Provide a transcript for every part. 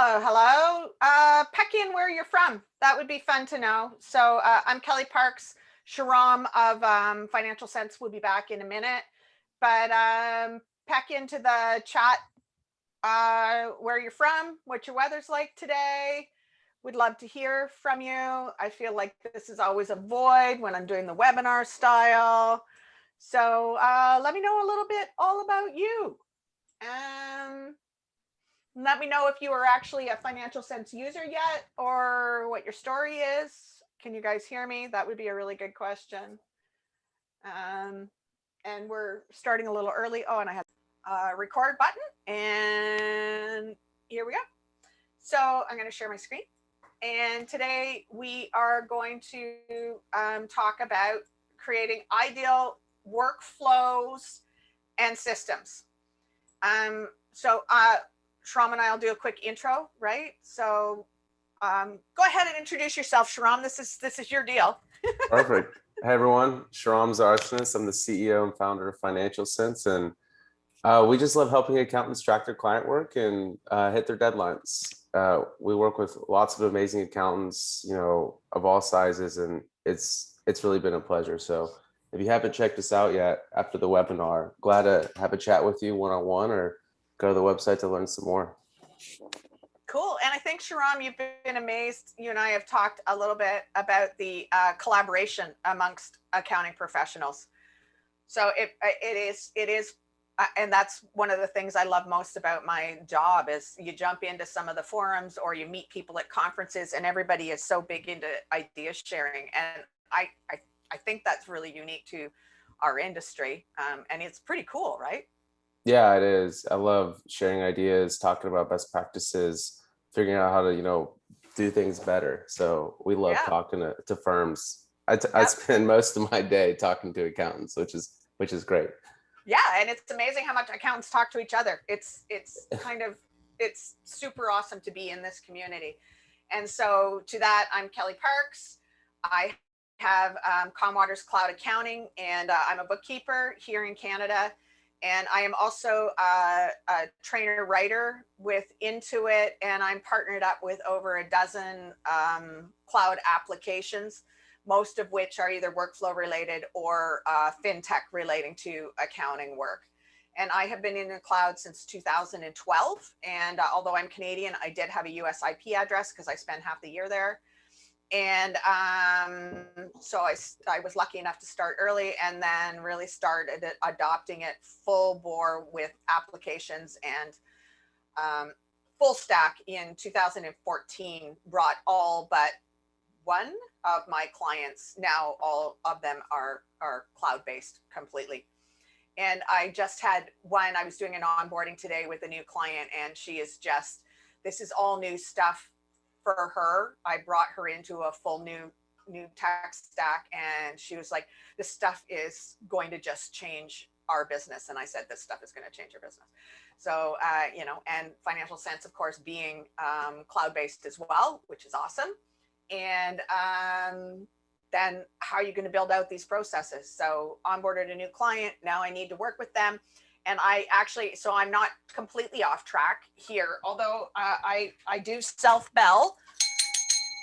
Hello. Peck in where you're from. That would be fun to know. So I'm Kelly Parks. Sharon of Financial Sense will be back in a minute. But peck into the chat where you're from, what your weather's like today. Would love to hear from you. I feel like this is always a void when I'm doing the webinar style. So let me know a little bit all about you. Let me know if you are actually a Financial Sense user yet or what your story is. Can you guys hear me? That would be a really good question. And we're starting a little early. Oh, and I have a record button and here we go. So I'm going to share my screen. And today we are going to talk about creating ideal workflows and systems. Sharon and I will do a quick intro, right? So go ahead and introduce yourself, Sharon. This is your deal. Perfect. Hey everyone, Sharon Zarsness. I'm the CEO and founder of Financial Sense, and we just love helping accountants track their client work and hit their deadlines. We work with lots of amazing accountants, of all sizes, and it's really been a pleasure. So if you haven't checked us out yet after the webinar, glad to have a chat with you one-on-one or go to the website to learn some more. Cool. And I think, Sharon, you've been amazed. You and I have talked a little bit about the collaboration amongst accounting professionals. So it is, and that's one of the things I love most about my job is you jump into some of the forums or you meet people at conferences and everybody is so big into idea sharing. And I think that's really unique to our industry. And it's pretty cool, right? Yeah, it is. I love sharing ideas, talking about best practices, figuring out how to, do things better. So we love talking to firms. I spend most of my day talking to accountants, which is great. Yeah, and it's amazing how much accountants talk to each other. It's super awesome to be in this community. And so to that, I'm Kelly Parks. I have Comwater's Cloud Accounting, and I'm a bookkeeper here in Canada. And I am also a trainer writer with Intuit, and I'm partnered up with over a dozen cloud applications, most of which are either workflow related or fintech relating to accounting work. And I have been in the cloud since 2012. And although I'm Canadian, I did have a US IP address because I spent half the year there. And so I was lucky enough to start early and then really started adopting it full bore with applications and full stack in 2014, brought all but one of my clients. Now all of them are cloud-based completely. And I just had one, I was doing an onboarding today with a new client and she is just, this is all new stuff for her. I brought her into a full new tech stack and she was like, this stuff is going to just change our business. And I said, this stuff is going to change your business. So, and Financial Sense, of course, being cloud-based as well, which is awesome. And then how are you going to build out these processes? So onboarded a new client. Now I need to work with them. And so I'm not completely off track here, although I do self-bell.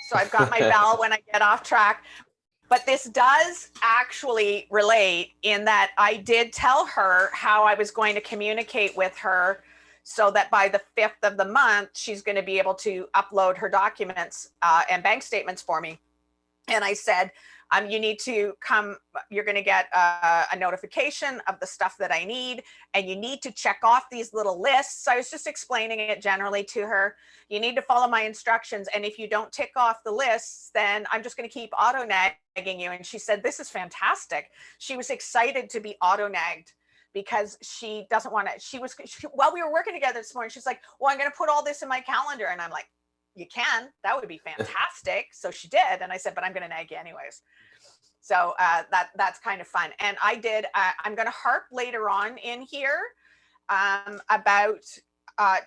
So I've got my bell when I get off track. But this does actually relate in that I did tell her how I was going to communicate with her so that by the 5th of the month, she's going to be able to upload her documents and bank statements for me. And I said, you need to come, you're going to get a notification of the stuff that I need, and you need to check off these little lists. So I was just explaining it generally to her. You need to follow my instructions. And if you don't tick off the lists, then I'm just going to keep auto-nagging you. And she said, this is fantastic. She was excited to be auto-nagged because she doesn't want to, while we were working together this morning, she's like, well, I'm going to put all this in my calendar. And I'm like, you can, that would be fantastic. So she did. And I said, but I'm going to nag you anyways. So that's kind of fun. And I'm going to harp later on in here about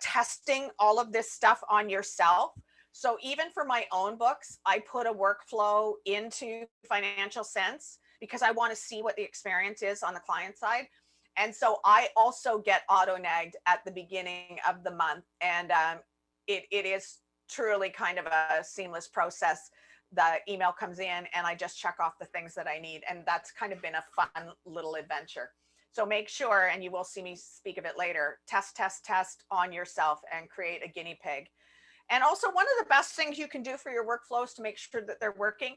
testing all of this stuff on yourself. So even for my own books, I put a workflow into Financial Sense because I want to see what the experience is on the client side. And so I also get auto-nagged at the beginning of the month. And it is truly kind of a seamless process. The email comes in and I just check off the things that I need. And that's kind of been a fun little adventure. So make sure, and you will see me speak of it later, test, test, test on yourself and create a guinea pig. And also, one of the best things you can do for your workflows to make sure that they're working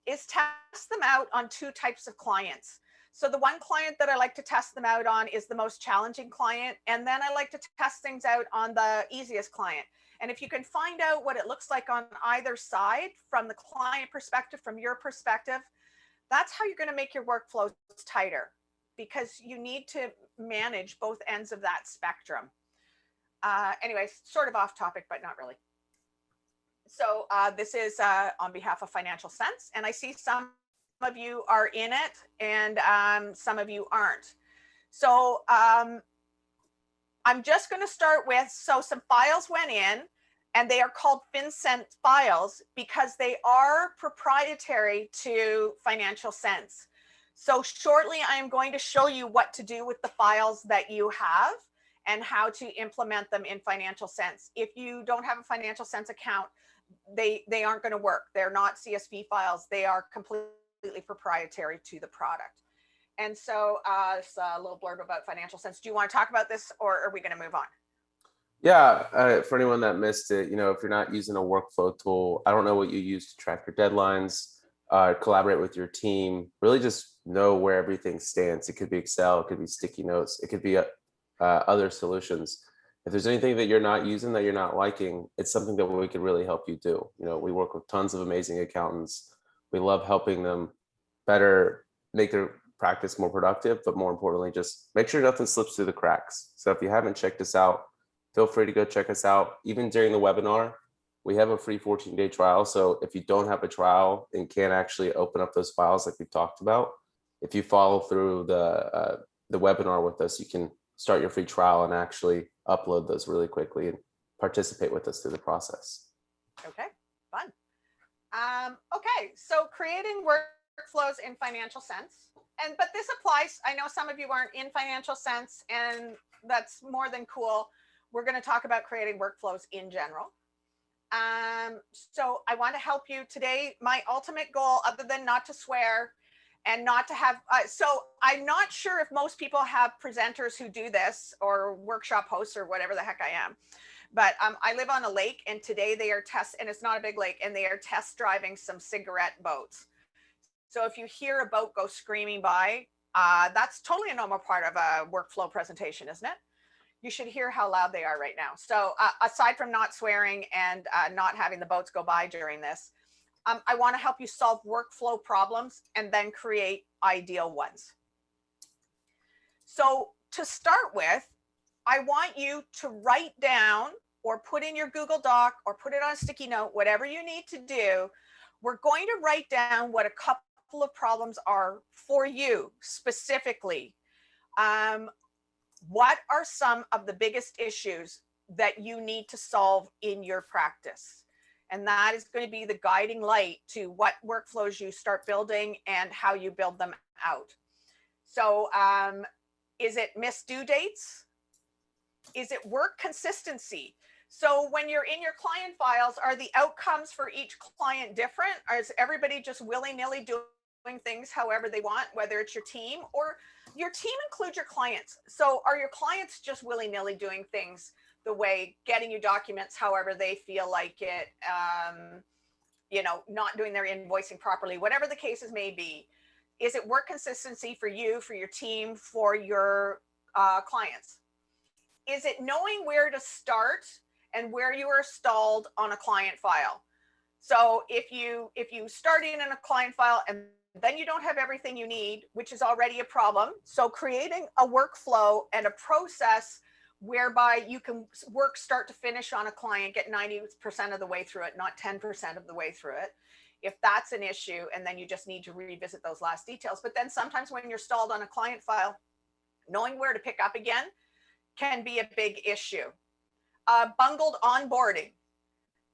is test them out on two types of clients. So the one client that I like to test them out on is the most challenging client. And then I like to test things out on the easiest client. And if you can find out what it looks like on either side, from the client perspective, from your perspective, that's how you're going to make your workflows tighter, because you need to manage both ends of that spectrum. Anyway, sort of off topic, but not really. So this is on behalf of Financial Sense, and I see some of you are in it and some of you aren't. So I'm just going to start with, so some files went in, and they are called Fincen Files because they are proprietary to Financial Sense. So shortly, I am going to show you what to do with the files that you have and how to implement them in Financial Sense. If you don't have a Financial Sense account, they aren't going to work. They're not CSV files. They are completely proprietary to the product. And so it's a little blurb about Financial Sense. Do you want to talk about this, or are we going to move on? Yeah, for anyone that missed it, if you're not using a workflow tool, I don't know what you use to track your deadlines, collaborate with your team, really just know where everything stands. It could be Excel, it could be sticky notes, it could be other solutions. If there's anything that you're not using, that you're not liking, it's something that we could really help you do. We work with tons of amazing accountants. We love helping them better make their practice more productive, but more importantly, just make sure nothing slips through the cracks. So if you haven't checked us out, feel free to go check us out. Even during the webinar, we have a free 14-day trial. So if you don't have a trial and can't actually open up those files like we talked about, if you follow through the webinar with us, you can start your free trial and actually upload those really quickly and participate with us through the process. Okay, fun. Okay, so creating workflows in Financial Sense. But this applies, I know some of you aren't in Financial Sense, and that's more than cool. We're going to talk about creating workflows in general. So I want to help you today. My ultimate goal, other than not to swear and not to have, so I'm not sure if most people have presenters who do this, or workshop hosts, or whatever the heck I am. But I live on a lake, and today they are and it's not a big lake, and they are test driving some cigarette boats. So if you hear a boat go screaming by, that's totally a normal part of a workflow presentation, isn't it? You should hear how loud they are right now. So aside from not swearing and not having the boats go by during this, I want to help you solve workflow problems and then create ideal ones. So to start with, I want you to write down or put in your Google Doc or put it on a sticky note, whatever you need to do. We're going to write down what a couple of problems are for you specifically. What are some of the biggest issues that you need to solve in your practice? And that is going to be the guiding light to what workflows you start building and how you build them out. So is it missed due dates? Is it work consistency? So when you're in your client files, are the outcomes for each client different? Or is everybody just willy-nilly doing things however they want, whether it's your team or your team includes your clients? So are your clients just willy-nilly doing things the way, getting you documents however they feel like it, not doing their invoicing properly, whatever the cases may be? Is it work consistency for you, for your team, for your clients? Is it knowing where to start and where you are stalled on a client file? So if you start in a client file and then you don't have everything you need, which is already a problem. So creating a workflow and a process whereby you can work start to finish on a client, get 90% of the way through it, not 10% of the way through it, if that's an issue, and then you just need to revisit those last details. But then sometimes when you're stalled on a client file, knowing where to pick up again can be a big issue. Bungled onboarding.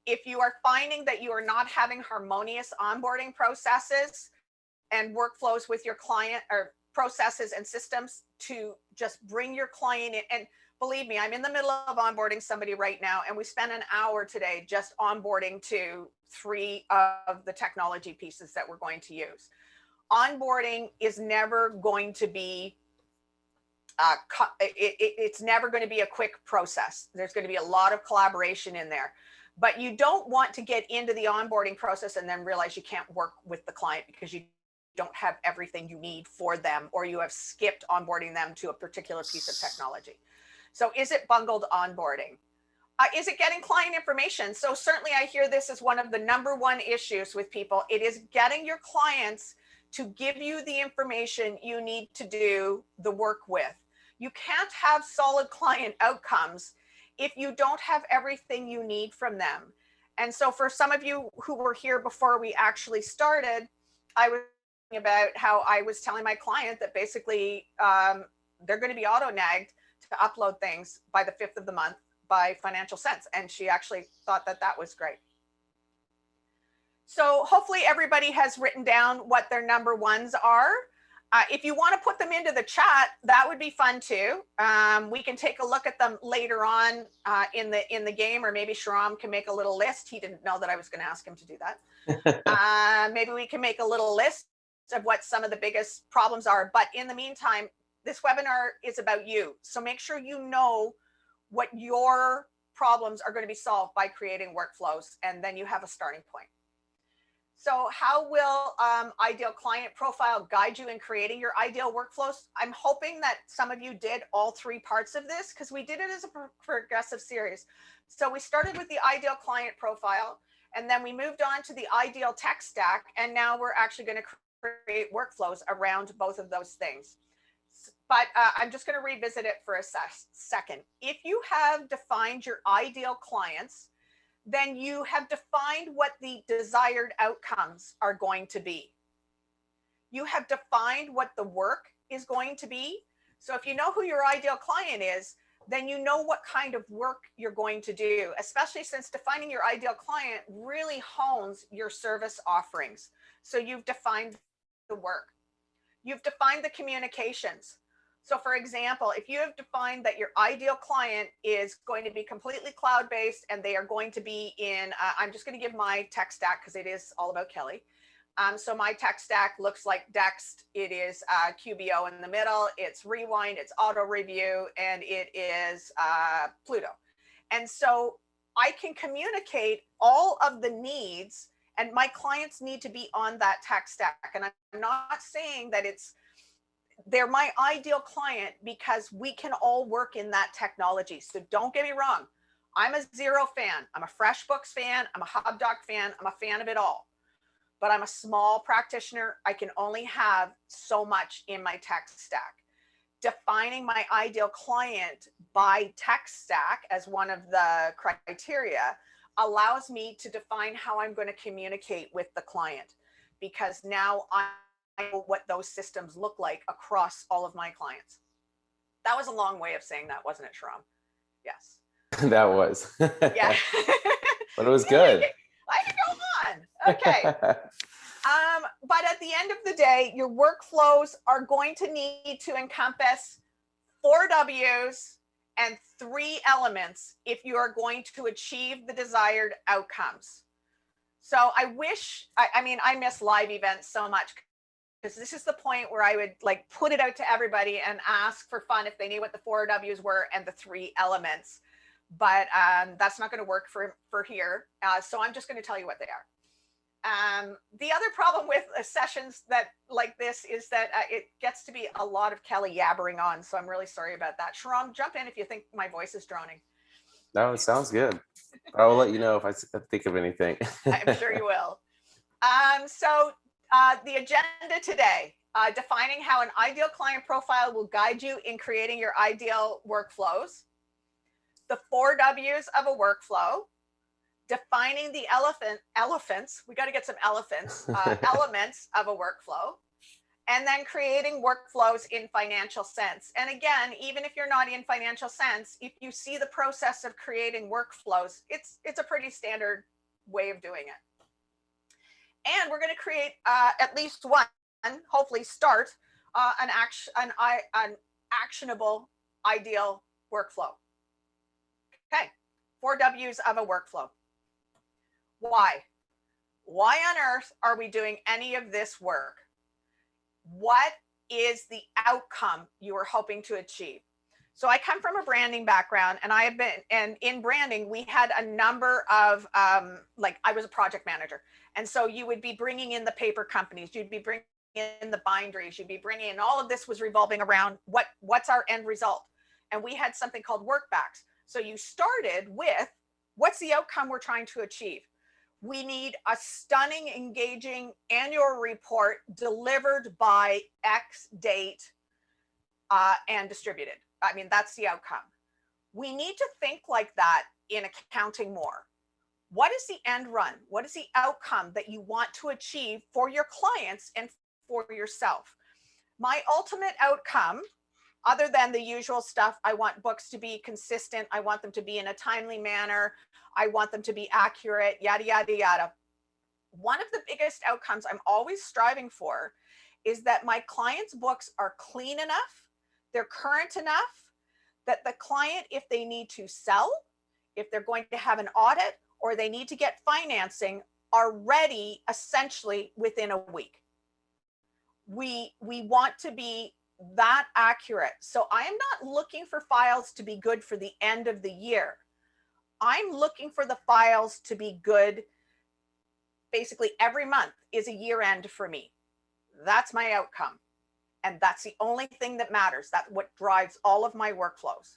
If you are finding that you are not having harmonious onboarding processes and workflows with your client, or processes and systems to just bring your client in, and believe me, I'm in the middle of onboarding somebody right now, and we spent an hour today just onboarding to 3 of the technology pieces that we're going to use. Onboarding is never going to be it's never going to be a quick process. There's going to be a lot of collaboration in there, but you don't want to get into the onboarding process and then realize you can't work with the client because you don't have everything you need for them, or you have skipped onboarding them to a particular piece of technology. So is it bungled onboarding? Is it getting client information? So certainly I hear this as one of the #1 issues with people. It is getting your clients to give you the information you need to do the work with. You can't have solid client outcomes if you don't have everything you need from them. And so for some of you who were here before we actually started, I was talking about how I was telling my client that basically they're going to be auto-nagged to upload things by the 5th of the month by Financial Sense. And she actually thought that that was great. So hopefully everybody has written down what their #1s are. If you want to put them into the chat, that would be fun too. We can take a look at them later on in the game, or maybe Sharon can make a little list. He didn't know that I was going to ask him to do that. Maybe we can make a little list of what some of the biggest problems are. But in the meantime, this webinar is about you. So make sure you know what your problems are going to be solved by creating workflows, and then you have a starting point. So how will Ideal Client Profile guide you in creating your ideal workflows? I'm hoping that some of you did all 3 parts of this, because we did it as a progressive series. So we started with the Ideal Client Profile, and then we moved on to the Ideal Tech Stack, and now we're actually going to create workflows around both of those things. But I'm just going to revisit it for a second. If you have defined your ideal clients, then you have defined what the desired outcomes are going to be. You have defined what the work is going to be. So if you know who your ideal client is, then you know what kind of work you're going to do, especially since defining your ideal client really hones your service offerings. So you've defined the work. You've defined the communications. So for example, if you have defined that your ideal client is going to be completely cloud-based and they are going to be in, I'm just going to give my tech stack because it is all about Kelly. So my tech stack looks like Dext. It is QBO in the middle. It's Rewind, it's Auto Review, and it is Pluto. And so I can communicate all of the needs, and my clients need to be on that tech stack. And I'm not saying that they're my ideal client because we can all work in that technology. So don't get me wrong. I'm a Xero fan. I'm a FreshBooks fan. I'm a HubDoc fan. I'm a fan of it all. But I'm a small practitioner. I can only have so much in my tech stack. Defining my ideal client by tech stack as one of the criteria allows me to define how I'm going to communicate with the client, because now I know what those systems look like across all of my clients. That was a long way of saying that, wasn't it, Sharon? Yes. That was. Yeah. But it was good. I can go on. Okay. But at the end of the day, your workflows are going to need to encompass 4 W's and 3 elements if you are going to achieve the desired outcomes. So I miss live events so much, because this is the point where I would like put it out to everybody and ask for fun if they knew what the 4 W's were and the 3 elements. But that's not going to work for here. So I'm just going to tell you what they are. The other problem with sessions that like this is that it gets to be a lot of Kelly yabbering on. So I'm really sorry about that. Sharon, jump in if you think my voice is droning. No, it sounds good. I will let you know if I think of anything. I'm sure you will. The agenda today, defining how an ideal client profile will guide you in creating your ideal workflows, the 4 W's of a workflow, defining the elephants, we got to get some elephants, elements of a workflow, and then creating workflows in Financial Sense. And again, even if you're not in Financial Sense, if you see the process of creating workflows, it's a pretty standard way of doing it. And we're going to create at least one, hopefully start an actionable ideal workflow. Okay, 4 W's of a workflow. Why? Why on earth are we doing any of this work? What is the outcome you are hoping to achieve? So I come from a branding background, and in branding, we had a number of, like I was a project manager. And so you would be bringing in the paper companies, you'd be bringing in the binderies, you'd be bringing in, all of this was revolving around what's our end result? And we had something called workbacks. So you started with, what's the outcome we're trying to achieve? We need a stunning, engaging annual report delivered by X date and distributed. I mean, that's the outcome. We need to think like that in accounting more. What is the end run? What is the outcome that you want to achieve for your clients and for yourself? My ultimate outcome, other than the usual stuff, I want books to be consistent. I want them to be in a timely manner. I want them to be accurate, yada, yada, yada. One of the biggest outcomes I'm always striving for is that my clients' books are clean enough, they're current enough, that the client, if they need to sell, if they're going to have an audit, or they need to get financing, are ready essentially within a week. We want to be that accurate. So I am not looking for files to be good for the end of the year. I'm looking for the files to be good. Basically every month is a year end for me. That's my outcome. And that's the only thing that matters. That's what drives all of my workflows.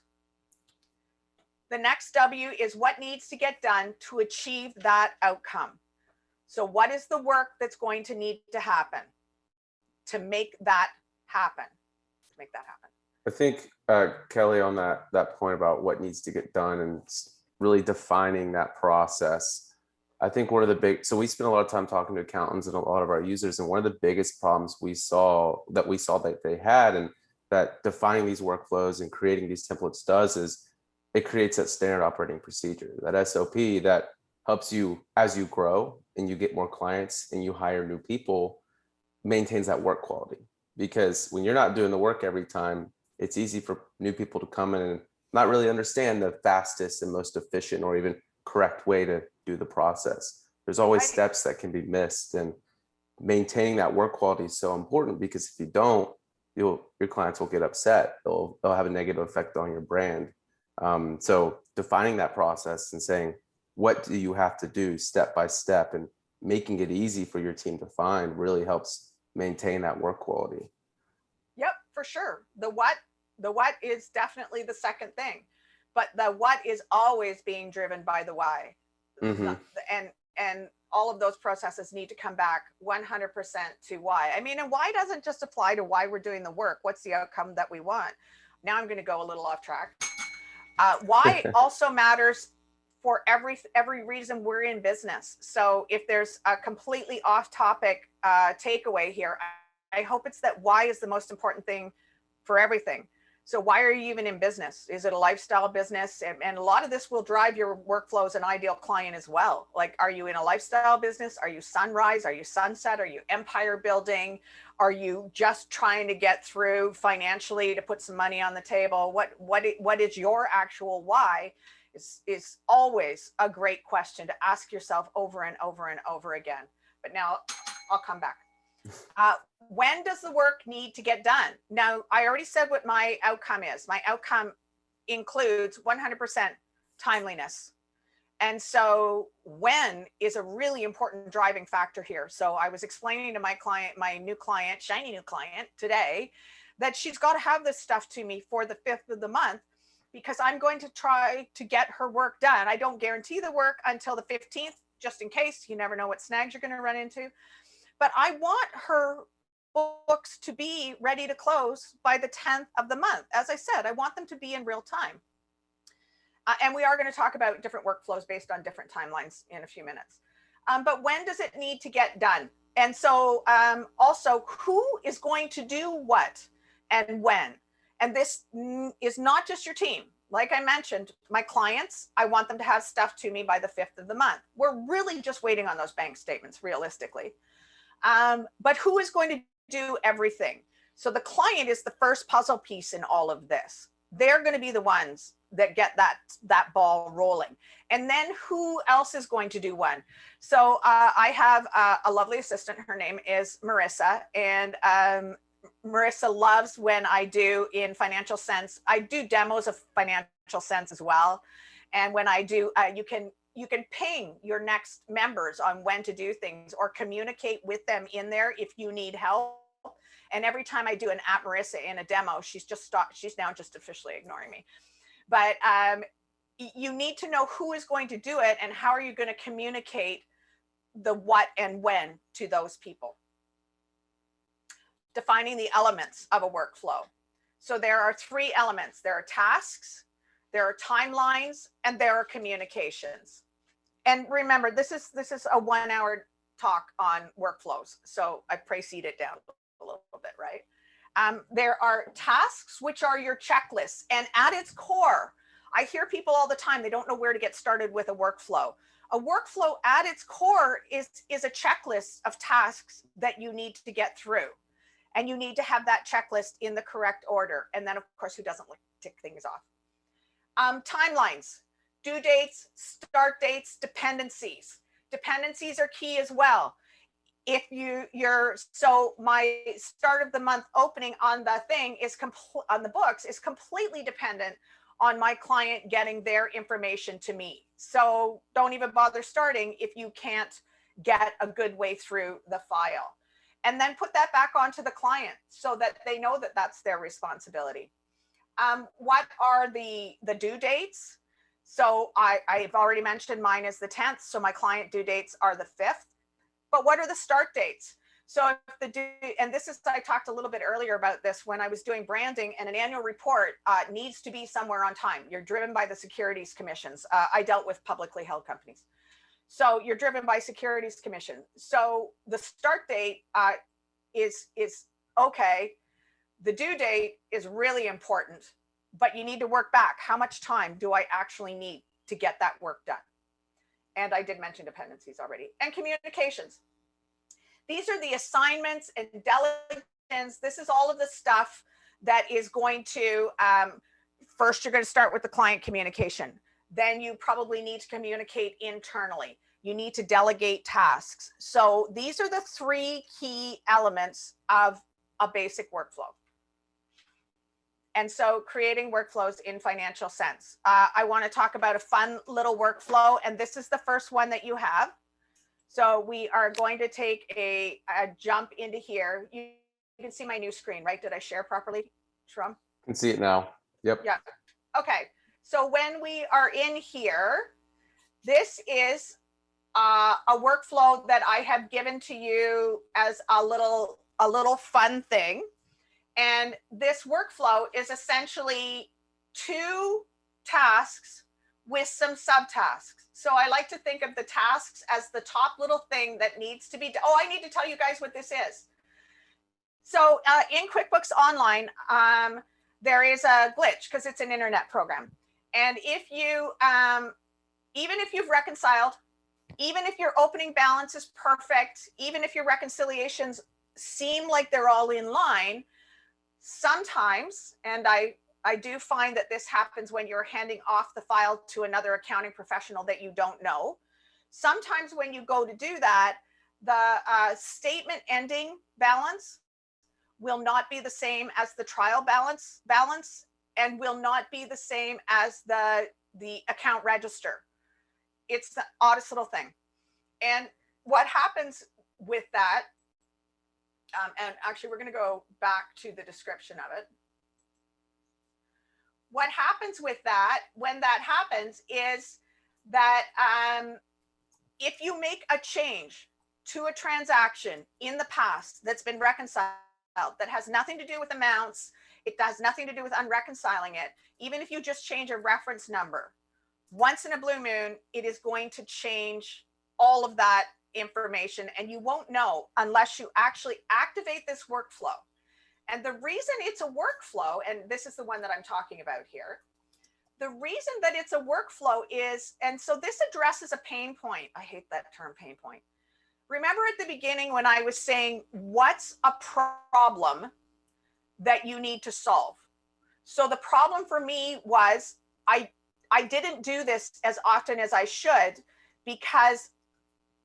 The next W is what needs to get done to achieve that outcome. So what is the work that's going to need to happen to make that happen? I think, Kelly, on that point about what needs to get done and really defining that process, I think one of the so we spend a lot of time talking to accountants and a lot of our users, and one of the biggest problems we saw that they had, and that defining these workflows and creating these templates does, is it creates that standard operating procedure, that SOP that helps you, as you grow and you get more clients and you hire new people, maintains that work quality. Because when you're not doing the work every time, it's easy for new people to come in and not really understand the fastest and most efficient or even correct way to do the process. There's always steps that can be missed, and maintaining that work quality is so important, because if you don't, your clients will get upset. They'll have a negative effect on your brand. So defining that process and saying, what do you have to do step by step, and making it easy for your team to find, really helps maintain that work quality. Yep, for sure. The what is definitely the second thing, but the what is always being driven by the why. Mm-hmm. And all of those processes need to come back 100% to why. I mean, and why doesn't just apply to why we're doing the work. What's the outcome that we want? Now I'm going to go a little off track. Why also matters for every reason we're in business. So if there's a completely off topic takeaway here, I hope it's that why is the most important thing for everything. So why are you even in business? Is it a lifestyle business? And a lot of this will drive your workflows and ideal client as well. Like, are you in a lifestyle business? Are you sunrise? Are you sunset? Are you empire building? Are you just trying to get through financially to put some money on the table? What is your actual why? Is always a great question to ask yourself over and over and over again. But now I'll come back. When does the work need to get done? Now, I already said what my outcome is. My outcome includes 100% timeliness. And so when is a really important driving factor here. So I was explaining to my client, my new client, shiny new client today, that she's got to have this stuff to me for the 5th of the month, because I'm going to try to get her work done. I don't guarantee the work until the 15th, just in case. You never know what snags you're going to run into. But I want her books to be ready to close by the 10th of the month. As I said, I want them to be in real time. And we are going to talk about different workflows based on different timelines in a few minutes. But when does it need to get done? And so also, who is going to do what and when? And this is not just your team. Like I mentioned, my clients, I want them to have stuff to me by the 5th of the month. We're really just waiting on those bank statements, realistically. But who is going to do everything? So the client is the first puzzle piece in all of this. they're going to be the ones that get that ball rolling. And then who else is going to do one? So I have a lovely assistant. Her name is Marissa, and Marissa loves when I do in Financial Sense. I do demos of Financial Sense as well. And when I do, you can ping your next members on when to do things, or communicate with them in there if you need help. And every time I do an at Marissa in a demo, she's now just officially ignoring me. But you need to know who is going to do it, and how are you going to communicate the what and when to those people. Defining the elements of a workflow. So there are 3 elements. There are tasks, there are timelines, and there are communications. And remember, this is a 1-hour talk on workflows, so I precede it down a little bit, right? There are tasks, which are your checklists, and at its core, I hear people all the time, they don't know where to get started with a workflow. A workflow at its core is a checklist of tasks that you need to get through. And you need to have that checklist in the correct order. And then, of course, who doesn't like to tick things off? Timelines, due dates, start dates, dependencies. Dependencies are key as well. If so my start of the month opening on the thing on the books is completely dependent on my client getting their information to me. So don't even bother starting if you can't get a good way through the file. And then put that back onto the client so that they know that that's their responsibility. What are the due dates? So I've already mentioned mine is the 10th. So my client due dates are the 5th. But what are the start dates? So if and this is, I talked a little bit earlier about this when I was doing branding, and an annual report needs to be somewhere on time. You're driven by the securities commissions. I dealt with publicly held companies. So you're driven by securities commission. So the start date is okay. The due date is really important, but you need to work back. How much time do I actually need to get that work done? And I did mention dependencies already. And communications. These are the assignments and delegations. This is all of the stuff that is going to, first you're going to start with the client communication. Then you probably need to communicate internally. You need to delegate tasks. So these are the 3 key elements of a basic workflow. And so creating workflows in Financial Sense. I want to talk about a fun little workflow, and this is the first one that you have. So we are going to take a jump into here. You can see my new screen, right? Did I share properly, Sharon? Can see it now. Yep. Yeah. Okay. So when we are in here, this is a workflow that I have given to you as a little fun thing. And this workflow is essentially 2 tasks with some subtasks. So I like to think of the tasks as the top little thing that needs to be done. Oh, I need to tell you guys what this is. So in QuickBooks Online, there is a glitch because it's an internet program. And if you, even if you've reconciled, even if your opening balance is perfect, even if your reconciliations seem like they're all in line, sometimes, and I do find that this happens when you're handing off the file to another accounting professional that you don't know. Sometimes when you go to do that, the statement ending balance will not be the same as the trial balance and will not be the same as the account register. It's the oddest little thing. And what happens with that, and actually we're going to go back to the description of it. What happens with that, when that happens, is that if you make a change to a transaction in the past that's been reconciled, that has nothing to do with amounts, it has nothing to do with unreconciling it, even if you just change a reference number, once in a blue moon, it is going to change all of that information, and you won't know unless you actually activate this workflow. And the reason it's a workflow, and this is the one that I'm talking about here, the reason that it's a workflow is, and so this addresses a pain point. I hate that term, pain point. Remember at the beginning when I was saying, what's a problem that you need to solve? So the problem for me was I didn't do this as often as I should, because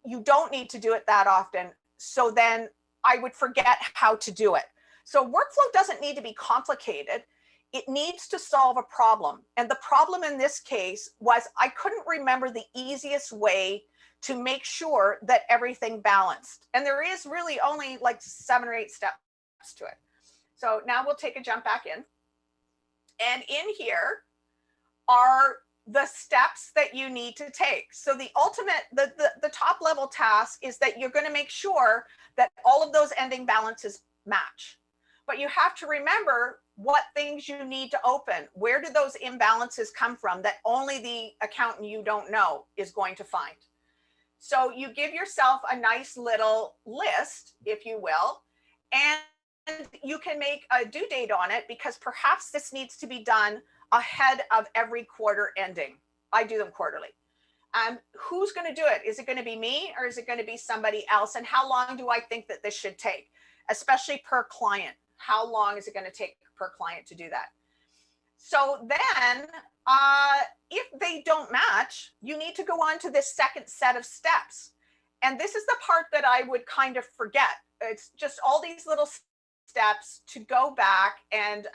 you don't need to do it that often. So then I would forget how to do it. So workflow doesn't need to be complicated. It needs to solve a problem. And the problem in this case was I couldn't remember the easiest way to make sure that everything balanced. And there is really only like 7 or 8 steps to it. So now we'll take a jump back in. And in here are the steps that you need to take. So the ultimate, the top level task is that you're going to make sure that all of those ending balances match. But you have to remember what things you need to open. Where do those imbalances come from that only the accountant you don't know is going to find? So you give yourself a nice little list, if you will, and you can make a due date on it, because perhaps this needs to be done ahead of every quarter ending. I do them quarterly. Who's going to do it? Is it going to be me, or is it going to be somebody else? And how long do I think that this should take, especially per client? How long is it going to take per client to do that? So then if they don't match, you need to go on to this second set of steps. And this is the part that I would kind of forget. It's just all these little steps to go back and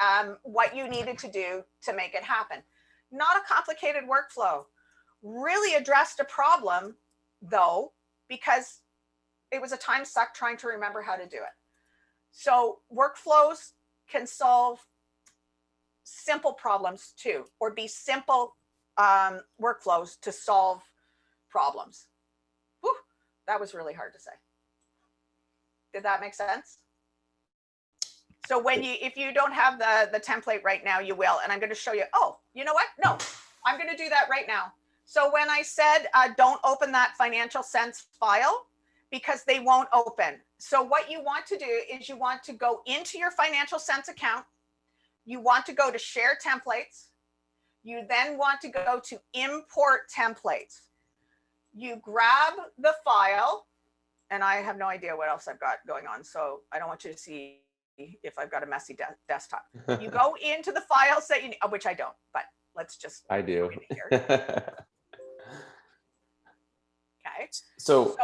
what you needed to do to make it happen. Not a complicated workflow. Really addressed a problem, though, because it was a time suck trying to remember how to do it. So workflows can solve simple problems too, or be simple workflows to solve problems. Whew, that was really hard to say. Did that make sense? So when if you don't have the template right now, you will. And I'm going to show you, oh, you know what? No, I'm going to do that right now. So when I said, don't open that Financial Sense file, because they won't open. So what you want to do is you want to go into your Financial Sense account. You want to go to Share Templates. You then want to go to Import Templates. You grab the file, and I have no idea what else I've got going on, so I don't want you to see if I've got a messy desktop. You go into the files that you need, which I don't, but let's just. I do. Okay. So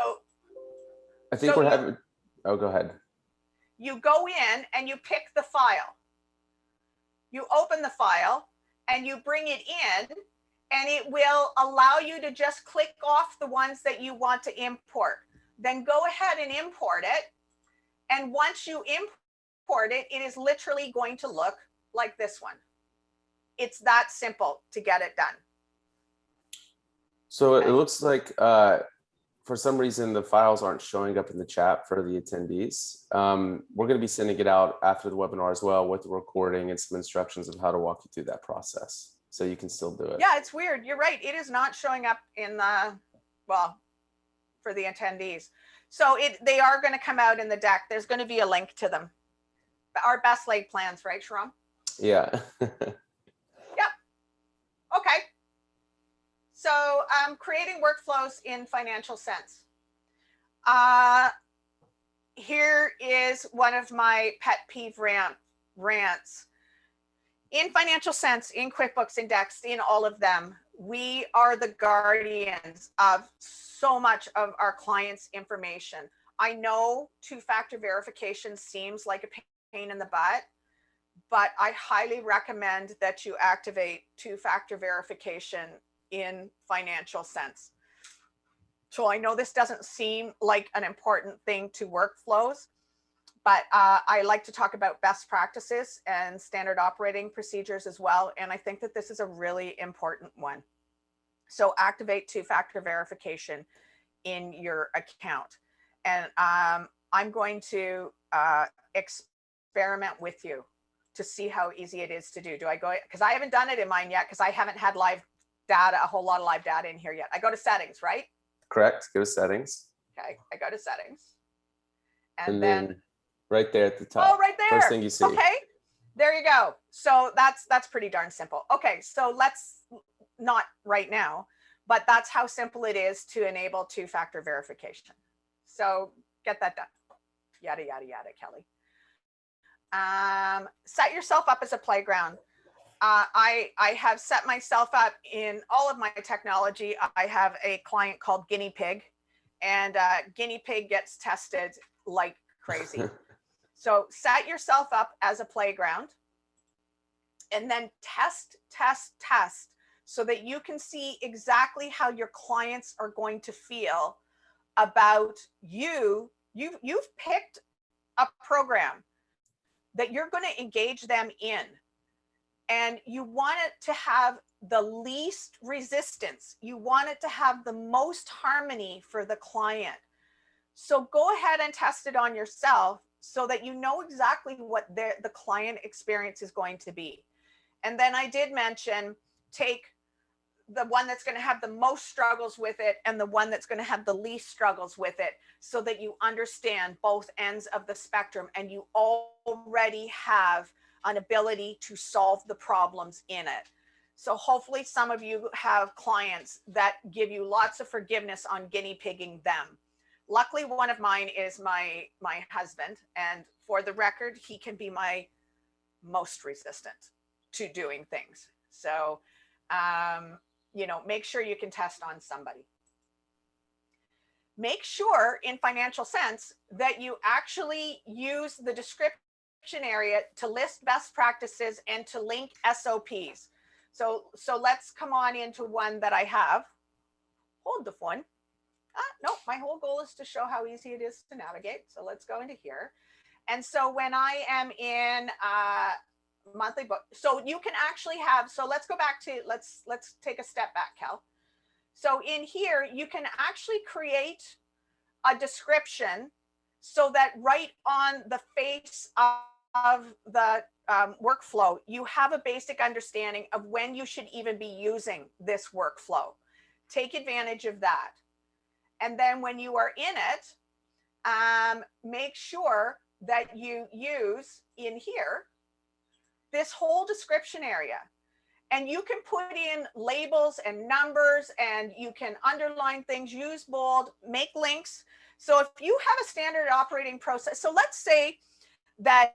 I think we're having, oh, go ahead. You go in and you pick the file. You open the file and you bring it in, and it will allow you to just click off the ones that you want to import. Then go ahead and import it. And once you import it, it is literally going to look like this one. It's that simple to get it done. So it looks like for some reason the files aren't showing up in the chat for the attendees. We're going to be sending it out after the webinar as well, with the recording and some instructions of how to walk you through that process, so you can still do it. Yeah, it's weird. You're right. It is not showing up in the, well, for the attendees. So they are going to come out in the deck. There's going to be a link to them. Our best laid plans, right, Sharon? Yeah. Yep. Okay. So creating workflows in Financial Sense. Here is one of my pet peeve rants. In Financial Sense, in QuickBooks, Indexed, in all of them, we are the guardians of so much of our clients' information. I know two-factor verification seems like a pain in the butt, but I highly recommend that you activate two-factor verification in Financial Sense. So I know this doesn't seem like an important thing to workflows, but I like to talk about best practices and standard operating procedures as well. And I think that this is a really important one. So activate two-factor verification in your account. And I'm going to experiment with you to see how easy it is to do. Do I go, because I haven't done it in mine yet, because I haven't had live data, a whole lot of live data in here yet. I go to settings, right? Correct. Go to settings. Okay, I go to settings. And then right there at the top. Oh, right there. First thing you see. Okay, there you go. So that's pretty darn simple. Okay, so let's not right now, but that's how simple it is to enable two-factor verification. So get that done. Yada, yada, yada, Kelly. Set yourself up as a playground. I have set myself up in all of my technology. I have a client called Guinea Pig, and Guinea Pig gets tested like crazy. So set yourself up as a playground and then test, test, test so that you can see exactly how your clients are going to feel about you. You've picked a program that you're going to engage them in, and you want it to have the least resistance. You want it to have the most harmony for the client. So go ahead and test it on yourself so that you know exactly what the client experience is going to be. And then I did mention, take the one that's going to have the most struggles with it and the one that's going to have the least struggles with it, so that you understand both ends of the spectrum and you already have an ability to solve the problems in it. So hopefully some of you have clients that give you lots of forgiveness on guinea pigging them. Luckily, one of mine is my husband, and for the record, he can be my most resistant to doing things. So make sure you can test on somebody. Make sure in financial sense that you actually use the description area to list best practices and to link SOPs. So let's come on into one that I have. Hold the phone. No, my whole goal is to show how easy it is to navigate. So let's go into here. And so when I am in monthly book, so you can actually have, so let's go back to, let's take a step back, Cal. So in here, you can actually create a description so that right on the face of the workflow, you have a basic understanding of when you should even be using this workflow. Take advantage of that. And then when you are in it, make sure that you use in here this whole description area. And you can put in labels and numbers, and you can underline things, use bold, make links. So if you have a standard operating process, so let's say that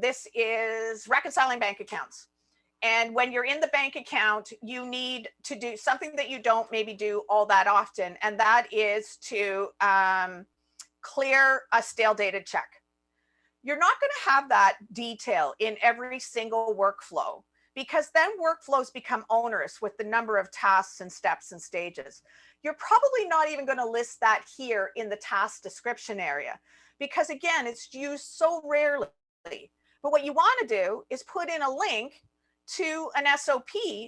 this is reconciling bank accounts. And when you're in the bank account, you need to do something that you don't maybe do all that often. And that is to clear a stale dated check. You're not going to have that detail in every single workflow, because then workflows become onerous with the number of tasks and steps and stages. You're probably not even going to list that here in the task description area, because again, it's used so rarely. But what you want to do is put in a link to an SOP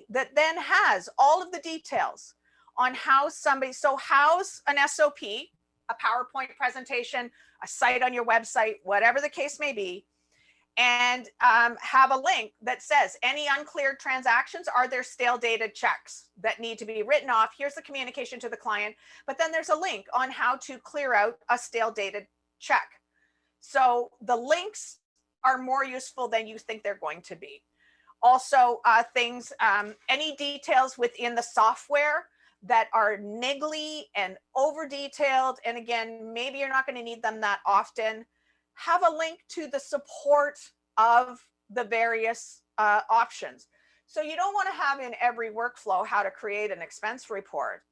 that then has all of the details on how somebody, so how's an SOP, a PowerPoint presentation, a site on your website, whatever the case may be, and have a link that says any uncleared transactions, are there stale dated checks that need to be written off? Here's the communication to the client, but then there's a link on how to clear out a stale dated check. So the links are more useful than you think they're going to be. Also, things, any details within the software that are niggly and over detailed, and again, maybe you're not going to need them that often, have a link to the support of the various options. So you don't want to have in every workflow how to create an expense report,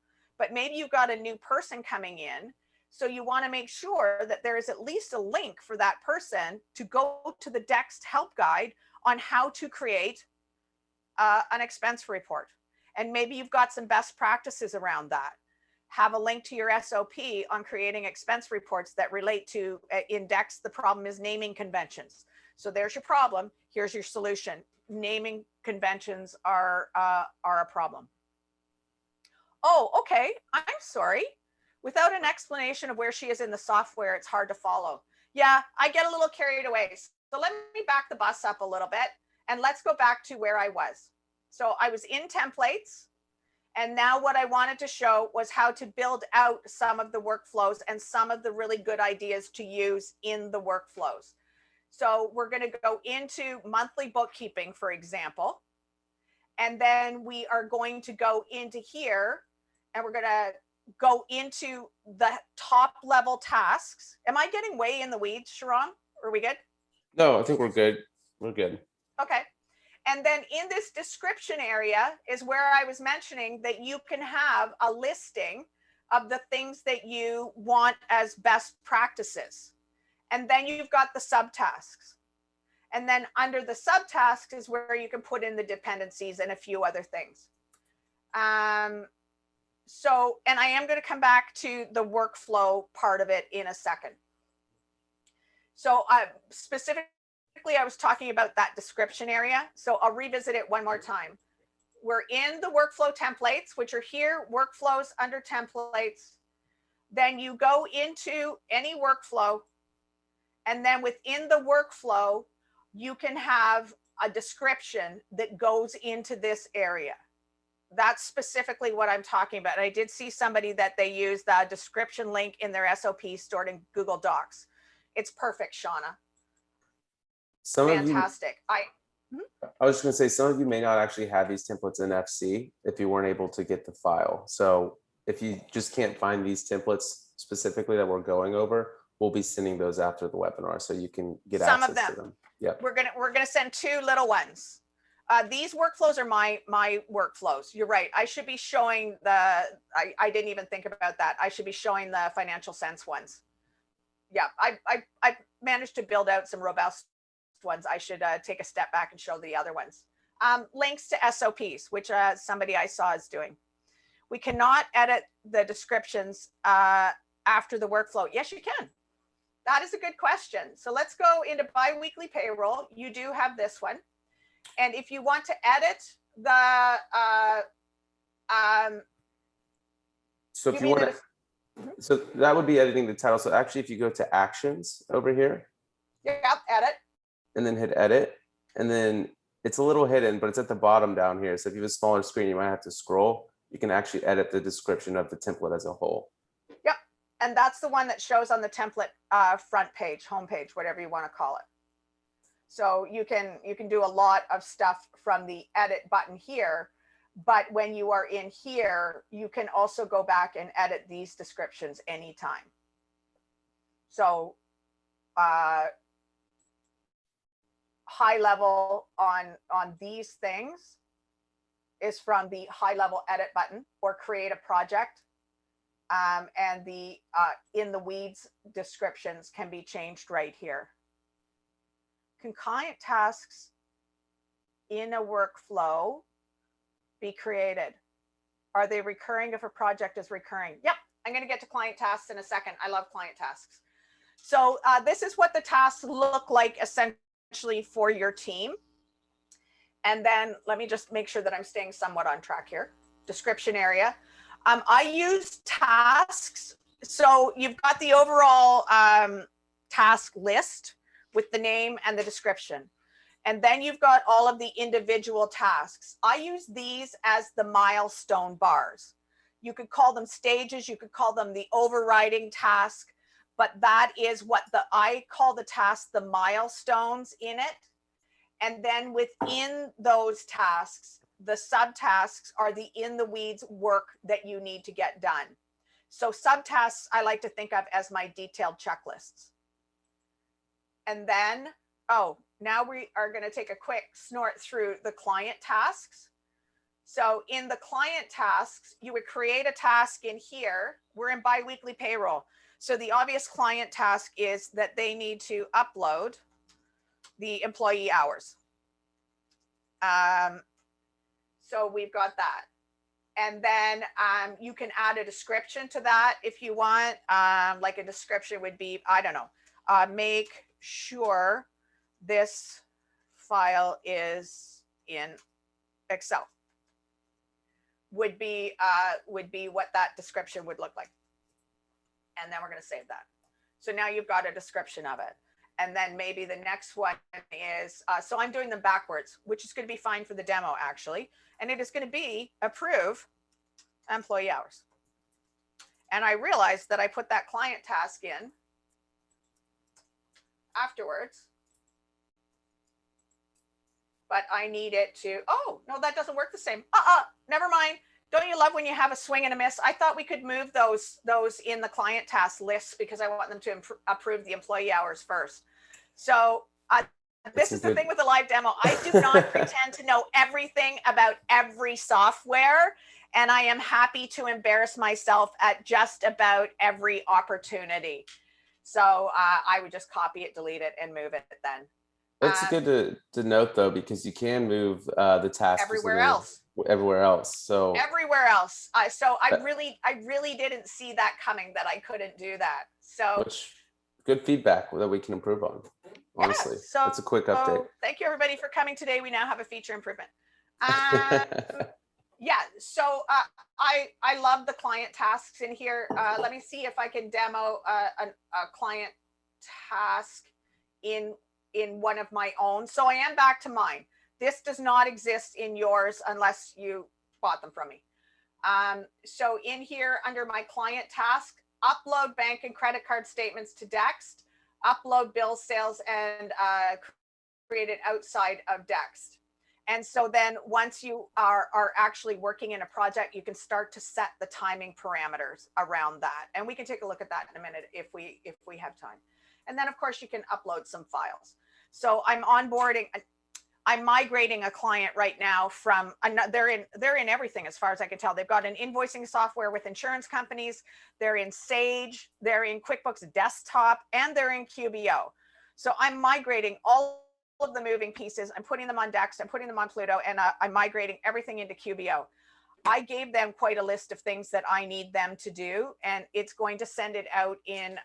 but maybe you've got a new person coming in. So you want to make sure that there is at least a link for that person to go to the Dext help guide on how to create an expense report. And maybe you've got some best practices around that. Have a link to your SOP on creating expense reports that relate to Dext. The problem is naming conventions. So there's your problem. Here's your solution. Naming conventions are a problem. Oh, okay. I'm sorry. Without an explanation of where she is in the software, it's hard to follow. Yeah, I get a little carried away. So let me back the bus up a little bit, and let's go back to where I was. So I was in templates, and now what I wanted to show was how to build out some of the workflows and some of the really good ideas to use in the workflows. So we're going to go into monthly bookkeeping, for example, and then we are going to go into here, and we're going to go into the top level tasks. Am I getting way in the weeds, Sharon? Are we good? No, I think we're good. We're good. Okay. And then in this description area is where I was mentioning that you can have a listing of the things that you want as best practices. And then you've got the subtasks. And then under the subtasks is where you can put in the dependencies and a few other things. So, and I am going to come back to the workflow part of it in a second. So specifically, I was talking about that description area. So I'll revisit it one more time. We're in the workflow templates, which are here, workflows under templates. Then you go into any workflow. And then within the workflow, you can have a description that goes into this area. That's specifically what I'm talking about. I did see somebody that they use the description link in their SOP stored in Google Docs. It's perfect, Shauna. Fantastic. I was just going to say, some of you may not actually have these templates in FC if you weren't able to get the file. So if you just can't find these templates specifically that we're going over, we'll be sending those after the webinar so you can get access to them. Yeah, we're gonna send 2 little ones. These workflows are my workflows. You're right. I should be showing the. I didn't even think about that. I should be showing the financial sense ones. Yeah, I managed to build out some robust ones. I should take a step back and show the other ones. Links to SOPs, which somebody I saw is doing. We cannot edit the descriptions after the workflow. Yes, you can. That is a good question. So let's go into biweekly payroll. You do have this one. And if you want to edit the, so if you want to, so that would be editing the title. So actually, if you go to actions over here. Yep, edit. And then hit edit. And then it's a little hidden, but it's at the bottom down here. So if you have a smaller screen, you might have to scroll. You can actually edit the description of the template as a whole. Yep. And that's the one that shows on the template front page, home page, whatever you want to call it. So you can do a lot of stuff from the edit button here, but when you are in here, you can also go back and edit these descriptions anytime. So high level on these things is from the high level edit button or create a project. And the in the weeds descriptions can be changed right here. Can client tasks in a workflow be created? Are they recurring if a project is recurring? Yep, I'm going to get to client tasks in a second. I love client tasks. So this is what the tasks look like essentially for your team. And then let me just make sure that I'm staying somewhat on track here. Description area. I use tasks. So you've got the overall task list with the name and the description. And then you've got all of the individual tasks. I use these as the milestone bars. You could call them stages, you could call them the overriding task, but that is what I call the task, the milestones in it. And then within those tasks, the subtasks are the in the weeds work that you need to get done. So subtasks I like to think of as my detailed checklists. And then, now we are going to take a quick snort through the client tasks. So in the client tasks, you would create a task in here. We're in biweekly payroll. So the obvious client task is that they need to upload the employee hours. So we've got that. And then you can add a description to that if you want. Like a description would be, I don't know, make sure this file is in Excel. Would be what that description would look like. And then we're going to save that. So now you've got a description of it. And then maybe the next one is, so I'm doing them backwards, which is going to be fine for the demo actually. And it is going to be approve employee hours. And I realized that I put that client task in afterwards. But I need it to, oh, no, that doesn't work the same. Never mind. Don't you love when you have a swing and a miss? I thought we could move those in the client task lists because I want them to approve the employee hours first. So this is the thing with the live demo. I do not pretend to know everything about every software, and I am happy to embarrass myself at just about every opportunity. So I would just copy it, delete it, and move it then. That's good to note though, because you can move the task everywhere else. Everywhere else. So everywhere else. I really didn't see that coming, that I couldn't do that. So which good feedback that we can improve on. Honestly, yeah, so that's a quick update. Thank you everybody for coming today. We now have a feature improvement. Yeah, so I love the client tasks in here. Let me see if I can demo a client task in one of my own. So I am back to mine. This does not exist in yours unless you bought them from me. So in here under my client task, upload bank and credit card statements to Dext, upload bill sales, and create it outside of Dext. And so then once you are actually working in a project, you can start to set the timing parameters around that. And we can take a look at that in a minute if we have time. And then of course you can upload some files. So I'm migrating a client right now from, they're in everything as far as I can tell. They've got an invoicing software with insurance companies. They're in Sage, they're in QuickBooks Desktop, and they're in QBO. So I'm migrating all of the moving pieces. I'm putting them on Dext, I'm putting them on Pluto, and I'm migrating everything into QBO. I gave them quite a list of things that I need them to do, and it's going to send it out in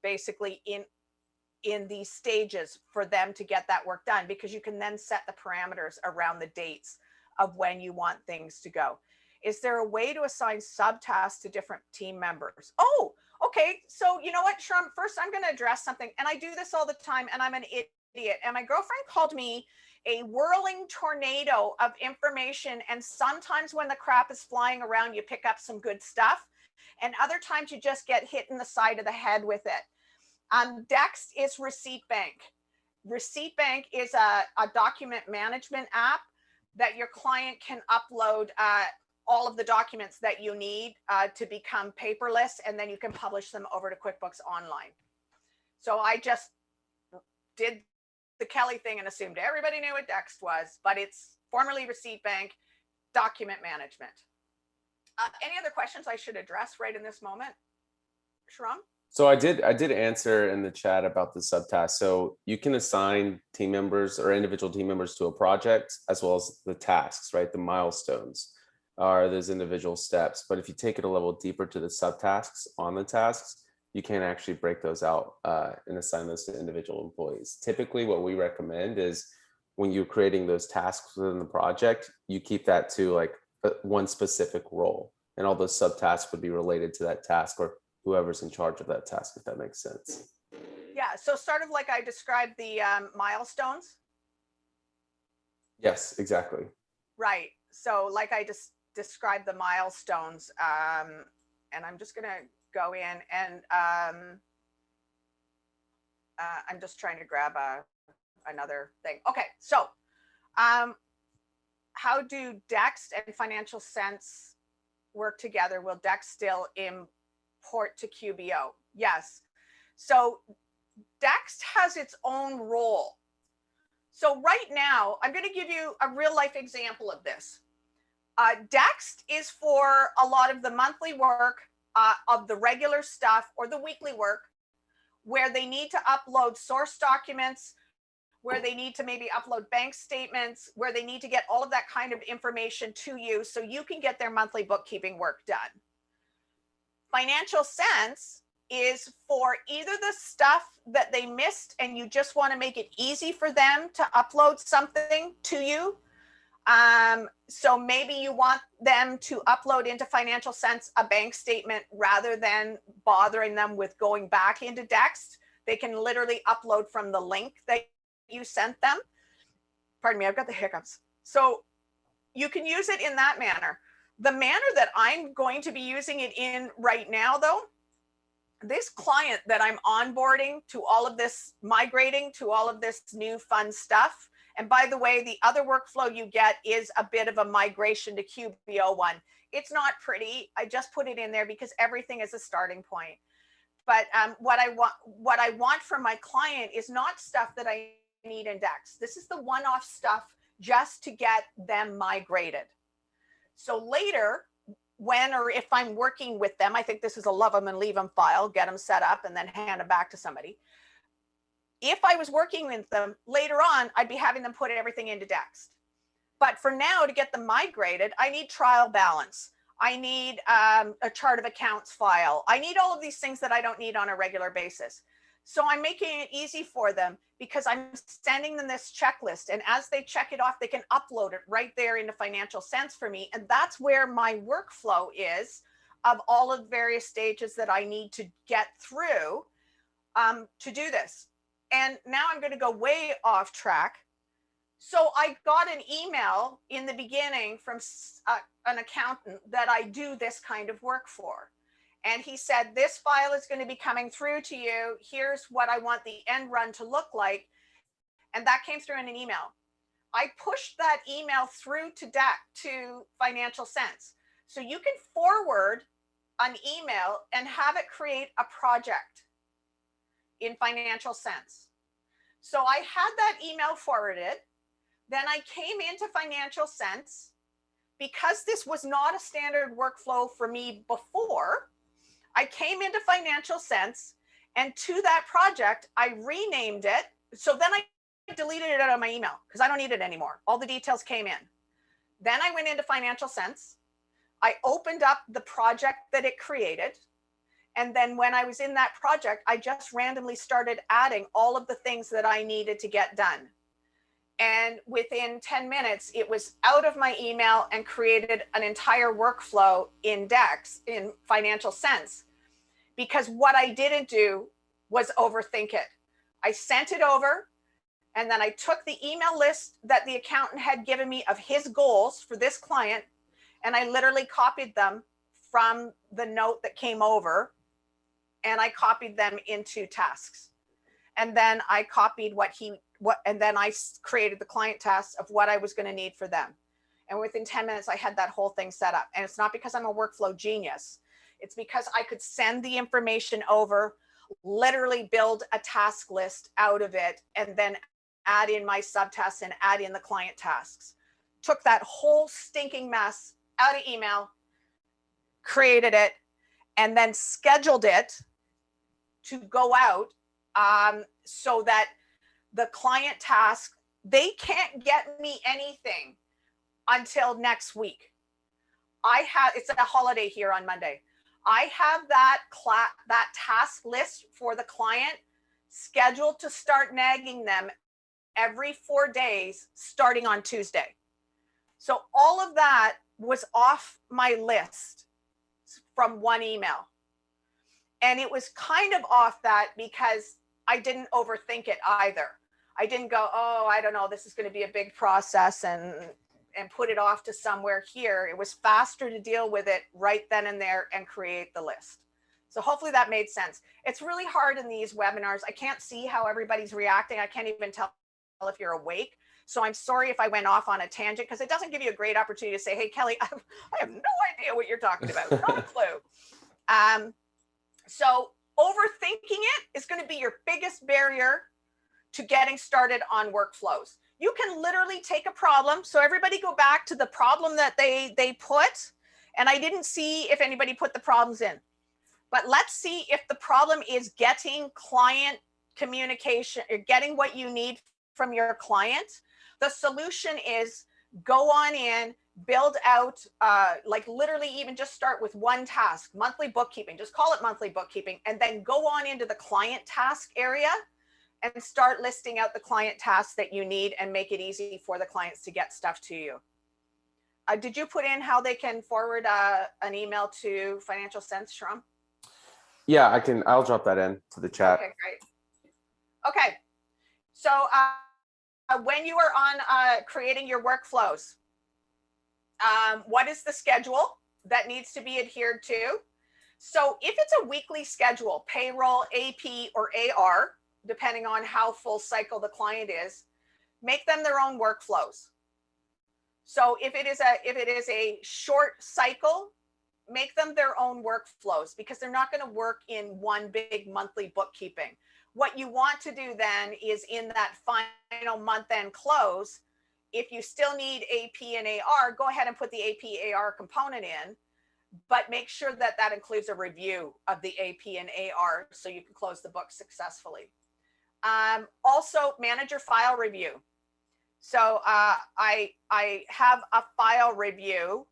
basically in these stages for them to get that work done, because you can then set the parameters around the dates of when you want things to go. Is there a way to assign subtasks to different team members? Oh, okay. So you know what, Sharon, first I'm going to address something, and I do this all the time, and I'm an idiot. And my girlfriend called me a whirling tornado of information. And sometimes when the crap is flying around, you pick up some good stuff. And other times you just get hit in the side of the head with it. Dext is Receipt Bank. Receipt Bank is a document management app that your client can upload all of the documents that you need to become paperless, and then you can publish them over to QuickBooks Online. So I just did the Kelly thing and assumed everybody knew what Dext was, but it's formerly Receipt Bank document management. Any other questions I should address right in this moment, Sharon? So I did answer in the chat about the subtask. So you can assign team members or individual team members to a project, as well as the tasks, right? The milestones are those individual steps. But if you take it a level deeper to the subtasks on the tasks, you can actually break those out and assign those to individual employees. Typically, what we recommend is when you're creating those tasks within the project, you keep that to like one specific role, and all those subtasks would be related to that task or whoever's in charge of that task, if that makes sense. Yeah, so sort of like I described the milestones. Yes, exactly. Right. So like I just described the milestones, and I'm just going to go in and I'm just trying to grab another thing. Okay, so how do Dext and Financial Sense work together? Will Dext still import to QBO? Yes. So Dext has its own role. So right now, I'm going to give you a real life example of this. Dext is for a lot of the monthly work of the regular stuff or the weekly work where they need to upload source documents, where they need to maybe upload bank statements, where they need to get all of that kind of information to you so you can get their monthly bookkeeping work done. Financial Sense is for either the stuff that they missed and you just want to make it easy for them to upload something to you. So maybe you want them to upload into Financial Sense a bank statement rather than bothering them with going back into Dext. They can literally upload from the link that you sent them. Pardon me, I've got the hiccups. So you can use it in that manner. The manner that I'm going to be using it in right now, though, this client that I'm onboarding to all of this, migrating to all of this new fun stuff. And by the way, the other workflow you get is a bit of a migration to QBO one. It's not pretty. I just put it in there because everything is a starting point. But what I want from my client is not stuff that I need in Dex. This is the one-off stuff just to get them migrated. So later, when or if I'm working with them, I think this is a love them and leave them file, get them set up and then hand them back to somebody. If I was working with them later on, I'd be having them put everything into Dex. But for now, to get them migrated, I need trial balance. I need a chart of accounts file. I need all of these things that I don't need on a regular basis. So I'm making it easy for them because I'm sending them this checklist. And as they check it off, they can upload it right there into Financial Sense for me. And that's where my workflow is of all of the various stages that I need to get through to do this. And now I'm going to go way off track. So I got an email in the beginning from an accountant that I do this kind of work for. And he said, this file is going to be coming through to you. Here's what I want the end run to look like. And that came through in an email. I pushed that email through to Financial Sense. So you can forward an email and have it create a project in Financial Sense. So I had that email forwarded. Then I came into Financial Sense because this was not a standard workflow for me before. I came into Financial Sense, and to that project, I renamed it. So then I deleted it out of my email because I don't need it anymore. All the details came in. Then I went into Financial Sense. I opened up the project that it created. And then when I was in that project, I just randomly started adding all of the things that I needed to get done. And within 10 minutes, it was out of my email and created an entire workflow in Dex, in Financial Sense. Because what I didn't do was overthink it. I sent it over, and then I took the email list that the accountant had given me of his goals for this client, and I literally copied them from the note that came over, and I copied them into tasks. And then I copied and then I created the client tasks of what I was going to need for them. And within 10 minutes, I had that whole thing set up. And it's not because I'm a workflow genius. It's because I could send the information over, literally build a task list out of it, and then add in my subtasks and add in the client tasks. Took that whole stinking mess out of email, created it, and then scheduled it to go out so that the client task, they can't get me anything until next week. It's a holiday here on Monday. I have that task list for the client scheduled to start nagging them every 4 days starting on Tuesday. So all of that was off my list from one email. And it was kind of off that because I didn't overthink it either. I didn't go, oh, I don't know, this is going to be a big process and put it off to somewhere here. It was faster to deal with it right then and there and create the list. So hopefully that made sense. It's really hard in these webinars. I can't see how everybody's reacting. I can't even tell if you're awake. So I'm sorry if I went off on a tangent because it doesn't give you a great opportunity to say, hey, Kelly, I have no idea what you're talking about. No clue. So overthinking it is going to be your biggest barrier to getting started on workflows. You can literally take a problem. So everybody go back to the problem that they put. And I didn't see if anybody put the problems in. But let's see if the problem is getting client communication or getting what you need from your client. The solution is go on in, build out, like literally even just start with one task, monthly bookkeeping, just call it monthly bookkeeping, and then go on into the client task area and start listing out the client tasks that you need and make it easy for the clients to get stuff to you. Did you put in how they can forward an email to Financial Sense, Sharon? Yeah, I'll drop that in to the chat. Okay, great. Okay, so when you are on creating your workflows, what is the schedule that needs to be adhered to? So if it's a weekly schedule, payroll, AP, or AR, depending on how full cycle the client is, make them their own workflows. So if it is a short cycle, make them their own workflows, because they're not going to work in one big monthly bookkeeping. What you want to do then is in that final month end close, if you still need AP and AR, go ahead and put the AP AR component in, but make sure that that includes a review of the AP and AR so you can close the book successfully. Also, manager file review. So I have a file review.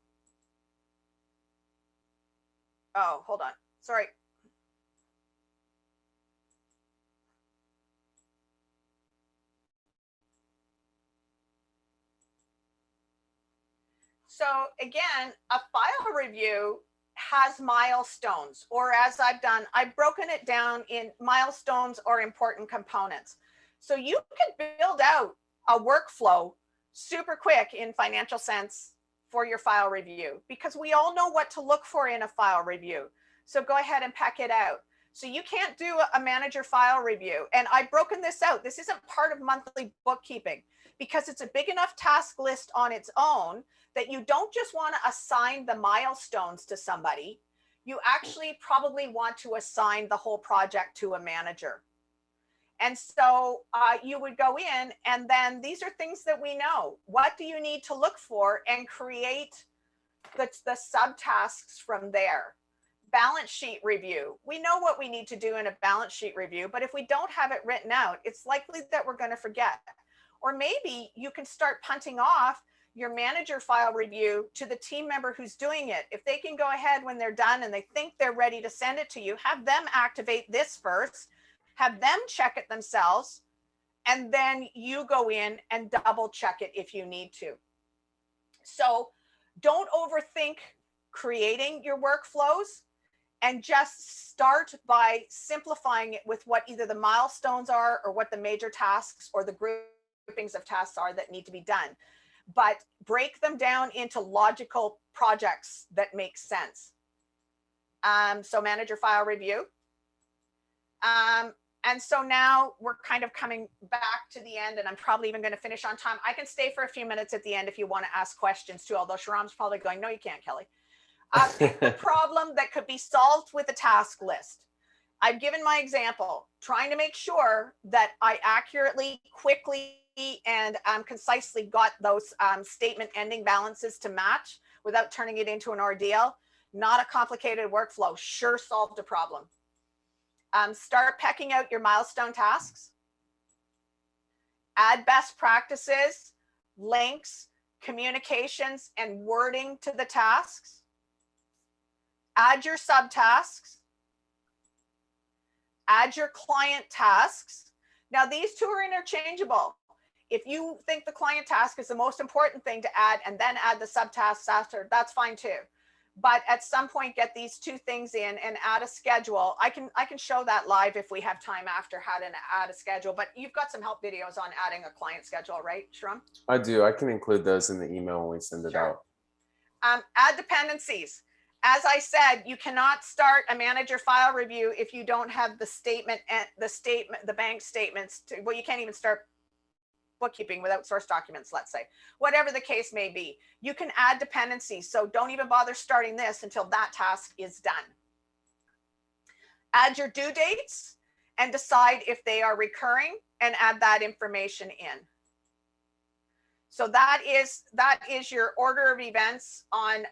Oh, hold on. Sorry. So again, a file review has milestones, or as I've done, I've broken it down in milestones or important components. So you can build out a workflow super quick in Financial Sense for your file review, because we all know what to look for in a file review. So go ahead and pack it out. So you can't do a manager file review. And I've broken this out. This isn't part of monthly bookkeeping because it's a big enough task list on its own that you don't just want to assign the milestones to somebody. You actually probably want to assign the whole project to a manager. And so you would go in, and then these are things that we know. What do you need to look for, and create the subtasks from there. Balance sheet review. We know what we need to do in a balance sheet review, but if we don't have it written out, it's likely that we're going to forget. Or maybe you can start punting off your manager file review to the team member who's doing it. If they can go ahead when they're done and they think they're ready to send it to you, have them activate this first, have them check it themselves, and then you go in and double check it if you need to. So don't overthink creating your workflows, and just start by simplifying it with what either the milestones are or what the major tasks or the groupings of tasks are that need to be done. But break them down into logical projects that make sense. So manager file review. And so now we're kind of coming back to the end, and I'm probably even going to finish on time. I can stay for a few minutes at the end if you want to ask questions too, although Sharon's probably going, no, you can't, Kelly. Pick the problem that could be solved with a task list. I've given my example, trying to make sure that I accurately, quickly, and concisely got those statement ending balances to match without turning it into an ordeal. Not a complicated workflow, sure solved a problem. Start pecking out your milestone tasks. Add best practices, links, communications, and wording to the tasks. Add your subtasks. Add your client tasks. Now, these two are interchangeable. If you think the client task is the most important thing to add and then add the subtasks after, that's fine too. But at some point, get these two things in and add a schedule. I can show that live if we have time after how to add a schedule, but you've got some help videos on adding a client schedule, right, Sharon? I do. I can include those in the email when we send it out. Add dependencies. As I said, you cannot start a manager file review if you don't have the statement and the bank statements. Well, you can't even start bookkeeping without source documents, let's say. Whatever the case may be, you can add dependencies. So don't even bother starting this until that task is done. Add your due dates and decide if they are recurring, and add that information in. So that is your order of events on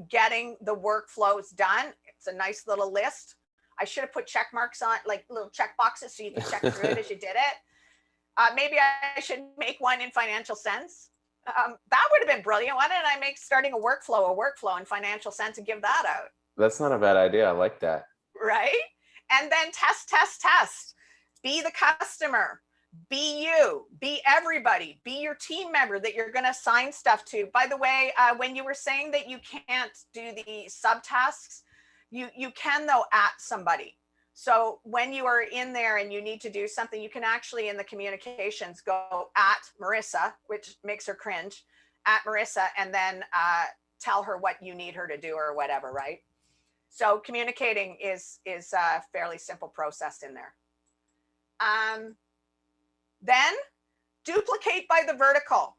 getting the workflows done. It's a nice little list. I should have put check marks on, like little check boxes, so you can check through it as you did it. Maybe I should make one in Financial Sense. That would have been brilliant. Why didn't I make starting a workflow in Financial Sense and give that out? That's not a bad idea. I like that. Right? And then test. Be the customer. Be you, be everybody, be your team member that you're going to assign stuff to. By the way, when you were saying that you can't do the subtasks, you can though at somebody. So when you are in there and you need to do something, you can actually in the communications go at Marissa, which makes her cringe, at Marissa, and then tell her what you need her to do or whatever, right? So communicating is a fairly simple process in there. Then duplicate by the vertical.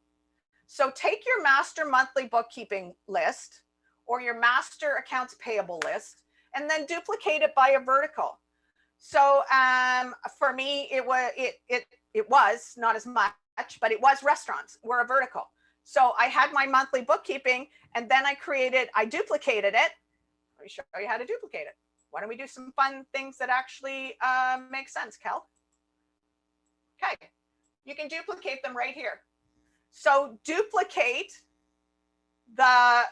So take your master monthly bookkeeping list or your master accounts payable list, and then duplicate it by a vertical. So for me, it was not as much, but it was restaurants were a vertical. So I had my monthly bookkeeping, and then I duplicated it. Let me show you how to duplicate it. Why don't we do some fun things that actually make sense, Kel? Okay, you can duplicate them right here. So duplicate the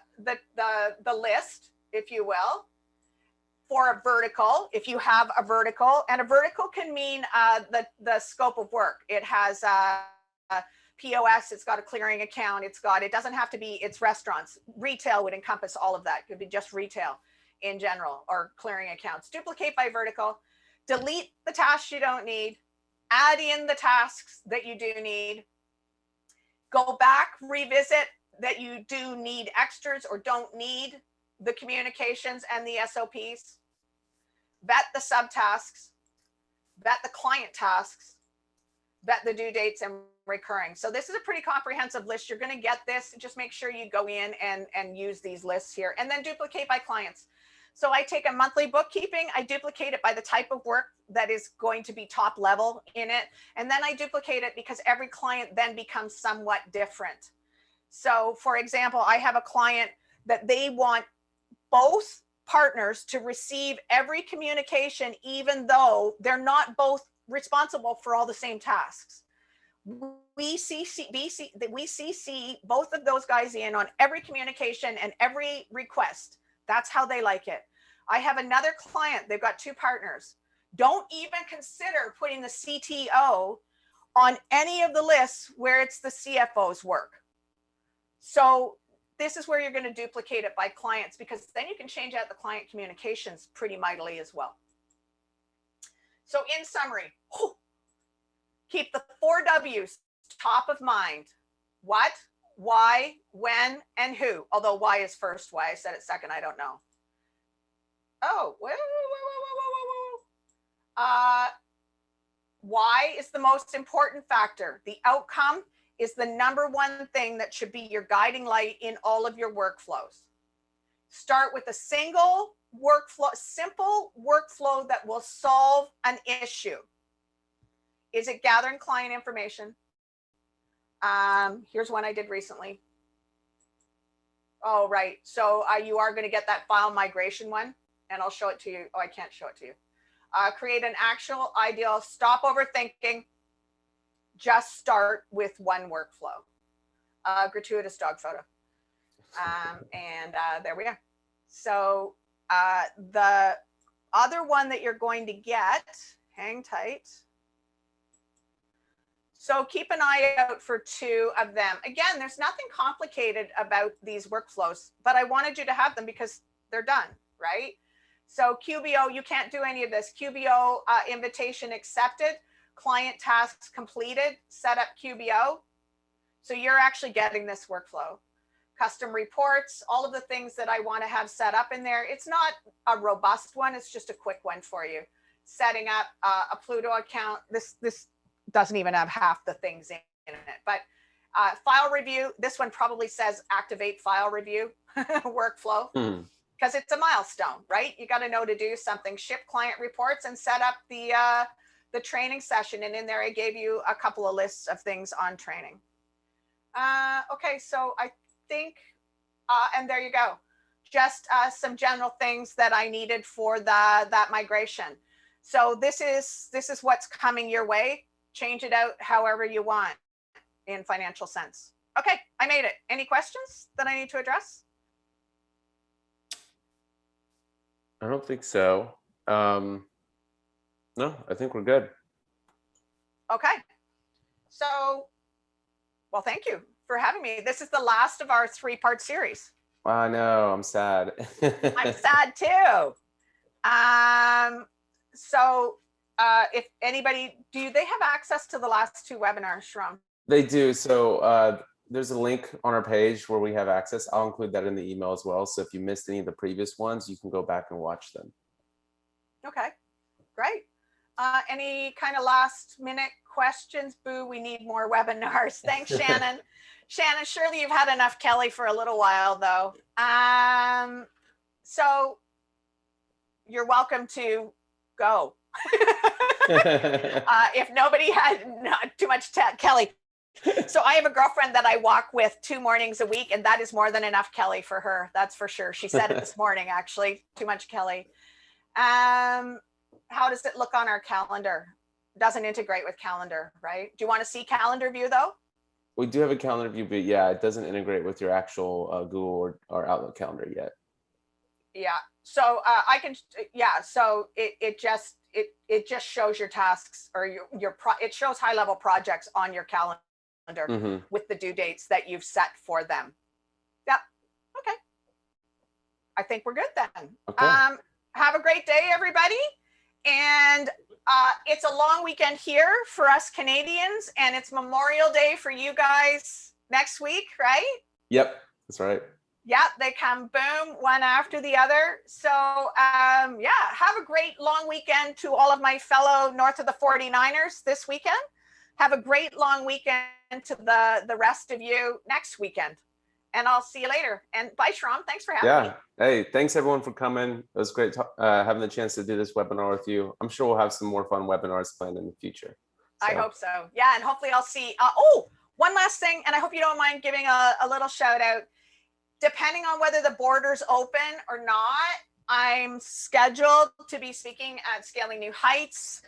list, if you will, for a vertical, if you have a vertical. And a vertical can mean the scope of work. It has POS, it's got a clearing account, it doesn't have to be, it's restaurants. Retail would encompass all of that. It could be just retail in general, or clearing accounts. Duplicate by vertical, delete the tasks you don't need, add in the tasks that you do need, go back, revisit that you do need extras or don't need the communications and the SOPs, vet the subtasks, vet the client tasks, vet the due dates and recurring. So this is a pretty comprehensive list. You're going to get this. Just make sure you go in and use these lists here, and then duplicate by clients. So I take a monthly bookkeeping, I duplicate it by the type of work that is going to be top level in it. And then I duplicate it because every client then becomes somewhat different. So for example, I have a client that they want both partners to receive every communication, even though they're not both responsible for all the same tasks. We CC both of those guys in on every communication and every request. That's how they like it. I have another client, they've got two partners. Don't even consider putting the CTO on any of the lists where it's the CFO's work. So this is where you're going to duplicate it by clients, because then you can change out the client communications pretty mightily as well. So in summary, keep the 4 W's top of mind. What, why, when, and who. Although why is first. Why I said it second, I don't know. Oh, why is the most important factor. The outcome is the #1 thing that should be your guiding light in all of your workflows. Start with a simple workflow that will solve an issue. Is it gathering client information? Here's one I did recently. Oh, right. So you are going to get that file migration one, and I'll show it to you. Oh, I can't show it to you. Create an actual ideal. Stop overthinking. Just start with one workflow. Gratuitous dog photo. And there we are. So the other one that you're going to get, hang tight. So keep an eye out for 2 of them. Again, there's nothing complicated about these workflows, but I wanted you to have them because they're done, right? So QBO, you can't do any of this. QBO, invitation accepted, client tasks completed, set up QBO. So you're actually getting this workflow. Custom reports, all of the things that I want to have set up in there. It's not a robust one, it's just a quick one for you. Setting up a Pluto account. This doesn't even have half the things in it, but file review, this one probably says activate file review workflow, because it's a milestone, right? You got to know to do something. Ship client reports and set up the training session. And in there, I gave you a couple of lists of things on training. Okay, so I think, and there you go. Just some general things that I needed for that migration. So this is what's coming your way. Change it out however you want in financial sense. Okay, I made it. Any questions that I need to address? I don't think so. No, I think we're good. Okay. So, well, thank you for having me. This is the last of our 3-part series. I know, I'm sad. I'm sad too. So if anybody, do they have access to the last 2 webinars, Sharon? They do. So there's a link on our page where we have access. I'll include that in the email as well. So if you missed any of the previous ones, you can go back and watch them. Okay, great. Any kind of last minute questions. Boo, we need more webinars. Thanks, Shannon. Shannon, surely you've had enough Kelly for a little while, though. So you're welcome to go. If nobody had not too much Kelly. So I have a girlfriend that I walk with 2 mornings a week, and that is more than enough Kelly for her. That's for sure. She said it this morning, actually. Too much Kelly. How does it look on our calendar? Doesn't integrate with calendar, right? Do you want to see calendar view though? We do have a calendar view, but yeah, it doesn't integrate with your actual Google or Outlook calendar yet. Yeah. So I can, yeah. So it just shows your tasks or it shows high level projects on your calendar with the due dates that you've set for them. Yep. Okay. I think we're good then. Okay. Have a great day, everybody. And it's a long weekend here for us Canadians, and it's Memorial Day for you guys next week, right? Yep, that's right. Yeah, they come boom, one after the other. So yeah, have a great long weekend to all of my fellow north of the 49ers this weekend. Have a great long weekend to the rest of you next weekend. And I'll see you later. And bye, Sharon. Thanks for having me. Hey, thanks everyone for coming. It was great having the chance to do this webinar with you. I'm sure we'll have some more fun webinars planned in the future. So. I hope so. Yeah, and hopefully I'll see. Oh, one last thing, and I hope you don't mind giving a little shout out. Depending on whether the borders open or not, I'm scheduled to be speaking at Scaling New Heights,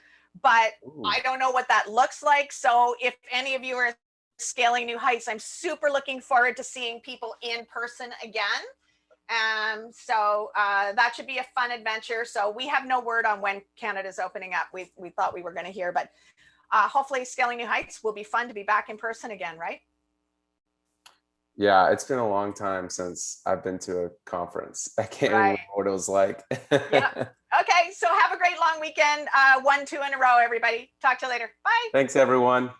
but I don't know what that looks like. So if any of you are Scaling New Heights, I'm super looking forward to seeing people in person again. So that should be a fun adventure. So we have no word on when Canada's opening up. We thought we were going to hear, but hopefully Scaling New Heights will be fun to be back in person again, right? Yeah, it's been a long time since I've been to a conference. I can't remember what it was like. Yeah. Okay, so have a great long weekend. 1, 2 in a row, everybody. Talk to you later. Bye. Thanks, everyone.